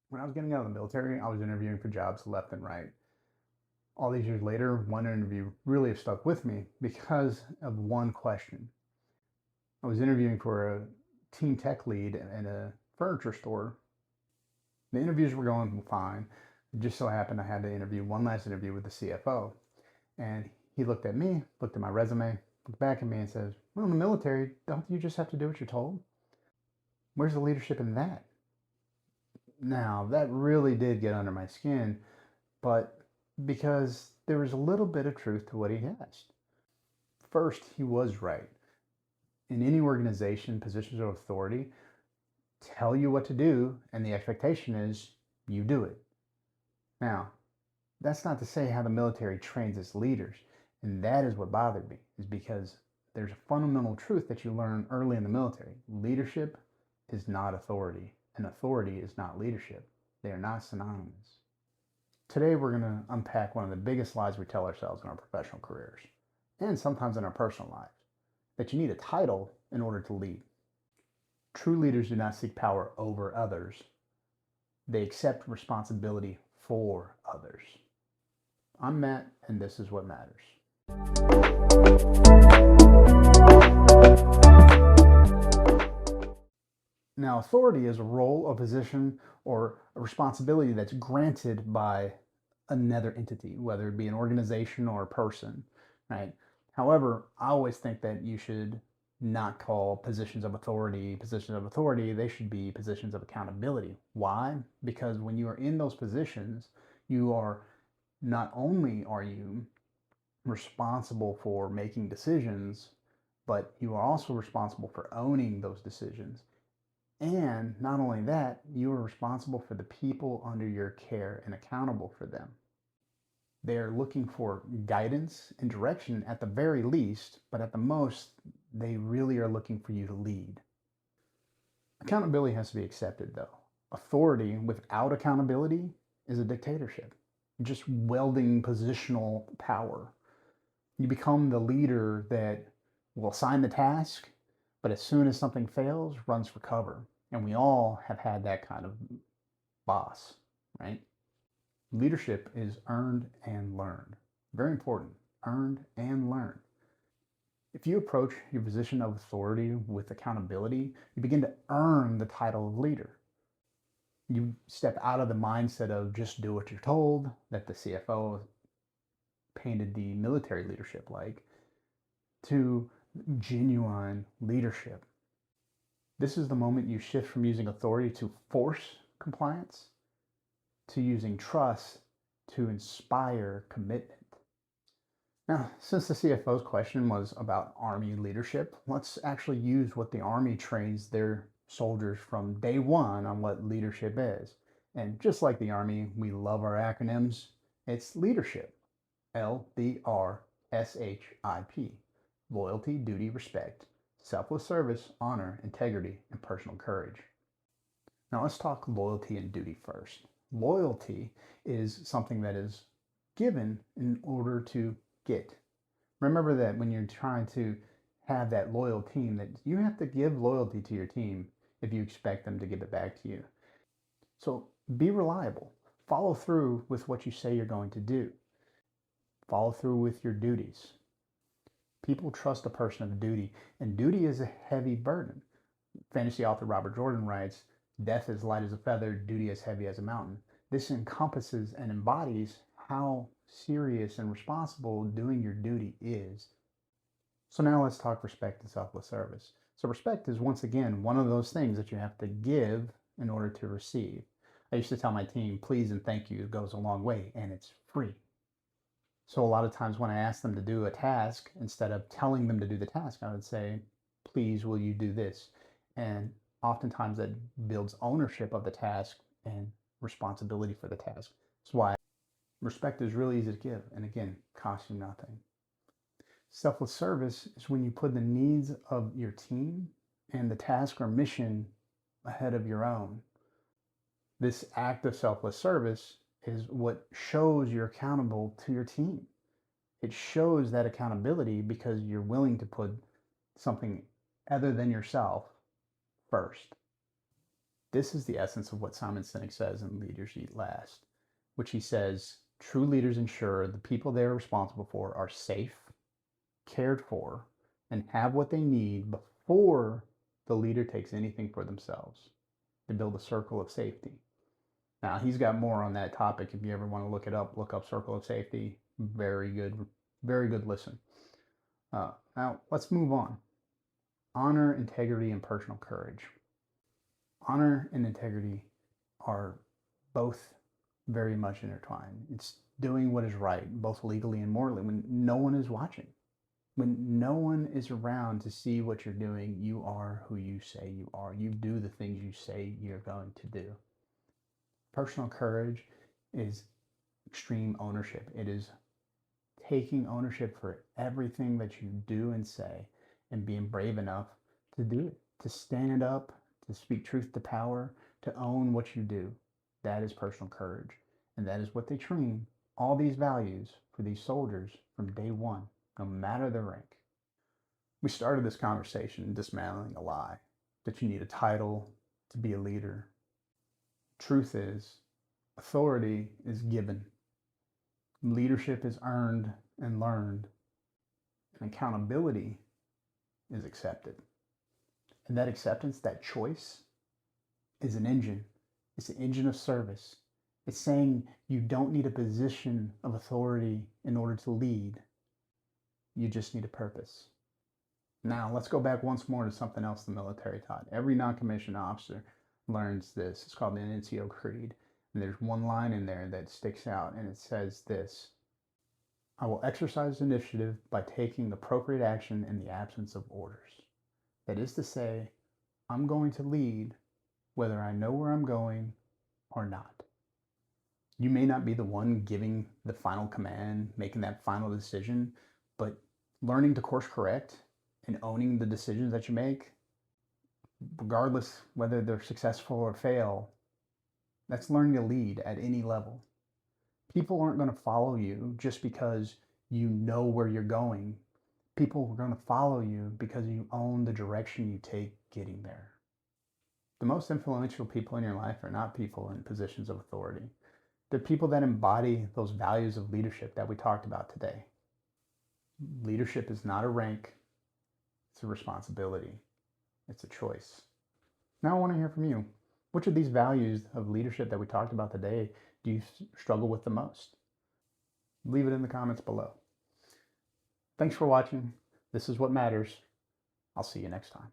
When I was getting out of the military, I was interviewing for jobs left and right. All these years later, one interview really has stuck with me because of one question. I was interviewing for a team tech lead in a furniture store. The interviews were going fine. It just so happened I had to interview one last interview with the CFO. And he looked at me, looked at my resume, looked back at me and says, well, in the military, don't you just have to do what you're told? Where's the leadership in that? Now, that really did get under my skin, but because there was a little bit of truth to what he asked. First, he was right. In any organization, positions of authority tell you what to do, and the expectation is you do it. Now, that's not to say how the military trains its leaders, and that is what bothered me, is because there's a fundamental truth that you learn early in the military. Leadership is not authority, and authority is not leadership. They are not synonymous. Today, we're going to unpack one of the biggest lies we tell ourselves in our professional careers, and sometimes in our personal lives, that you need a title in order to lead. True leaders do not seek power over others. They accept responsibility for others. I'm Matt, and this is what matters. Now, authority is a role, a position, or a responsibility that's granted by another entity, whether it be an organization or a person, right? However, I always think that you should not call positions of authority positions of authority. They should be positions of accountability. Why? Because when you are in those positions, you are not only are you responsible for making decisions, but you are also responsible for owning those decisions. And not only that, you are responsible for the people under your care and accountable for them. They are looking for guidance and direction at the very least, but at the most, they really are looking for you to lead. Accountability has to be accepted, though. Authority without accountability is a dictatorship, just welding positional power. You become the leader that will assign the task, but as soon as something fails, runs for cover. And we all have had that kind of boss, right? Leadership is earned and learned. Very important. Earned and learned. If you approach your position of authority with accountability, you begin to earn the title of leader. You step out of the mindset of just do what you're told, that the CFO painted the military leadership like, to genuine leadership. This is the moment you shift from using authority to force compliance to using trust to inspire commitment. Now, since the CFO's question was about Army leadership, let's actually use what the Army trains their soldiers from day one on what leadership is. And just like the Army, we love our acronyms. It's leadership. LDRSHIP. Loyalty, duty, respect, selfless service, honor, integrity, and personal courage. Now let's talk loyalty and duty first. Loyalty is something that is given in order to get. Remember that when you're trying to have that loyal team, that you have to give loyalty to your team if you expect them to give it back to you. So be reliable. Follow through with what you say you're going to do. Follow through with your duties. People trust a person of duty, and duty is a heavy burden. Fantasy author Robert Jordan writes, "Death is light as a feather, duty as heavy as a mountain." This encompasses and embodies how serious and responsible doing your duty is. So now let's talk respect and selfless service. So respect is once again one of those things that you have to give in order to receive. I used to tell my team, please and thank you goes a long way, and it's free. So a lot of times when I ask them to do a task, instead of telling them to do the task, I would say, please, will you do this? And oftentimes that builds ownership of the task and responsibility for the task. That's why respect is really easy to give, and again, costs you nothing. Selfless service is when you put the needs of your team and the task or mission ahead of your own. This act of selfless service is what shows you're accountable to your team. It shows that accountability because you're willing to put something other than yourself first. This is the essence of what Simon Sinek says in Leaders Eat Last, which he says, true leaders ensure the people they are responsible for are safe, cared for, and have what they need before the leader takes anything for themselves, to build a circle of safety. Now, he's got more on that topic. If you ever want to look it up, look up Circle of Safety. Very good listen. Now, let's move on. Honor, integrity, and personal courage. Honor and integrity are both very much intertwined. It's doing what is right, both legally and morally, when no one is watching. When no one is around to see what you're doing, you are who you say you are. You do the things you say you're going to do. Personal courage is extreme ownership. It is taking ownership for everything that you do and say and being brave enough to do it, to stand up, to speak truth to power, to own what you do. That is personal courage. And that is what they train all these values for these soldiers from day one, no matter their rank. We started this conversation dismantling a lie that you need a title to be a leader. Truth is, authority is given. Leadership is earned and learned. And accountability is accepted. And that acceptance, that choice, is an engine. It's an engine of service. It's saying you don't need a position of authority in order to lead. You just need a purpose. Now, let's go back once more to something else the military taught. Every non-commissioned officer learns this. It's called the NCO Creed. And there's one line in there that sticks out, and it says this: I will exercise initiative by taking appropriate action in the absence of orders. That is to say, I'm going to lead whether I know where I'm going or not. You may not be the one giving the final command, making that final decision, but learning to course correct and owning the decisions that you make, regardless whether they're successful or fail, that's learning to lead at any level. People aren't going to follow you just because you know where you're going. People are going to follow you because you own the direction you take getting there. The most influential people in your life are not people in positions of authority. They're people that embody those values of leadership that we talked about today. Leadership is not a rank, it's a responsibility. It's a choice. Now I want to hear from you. Which of these values of leadership that we talked about today do you struggle with the most? Leave it in the comments below. Thanks for watching. This is What Matters. I'll see you next time.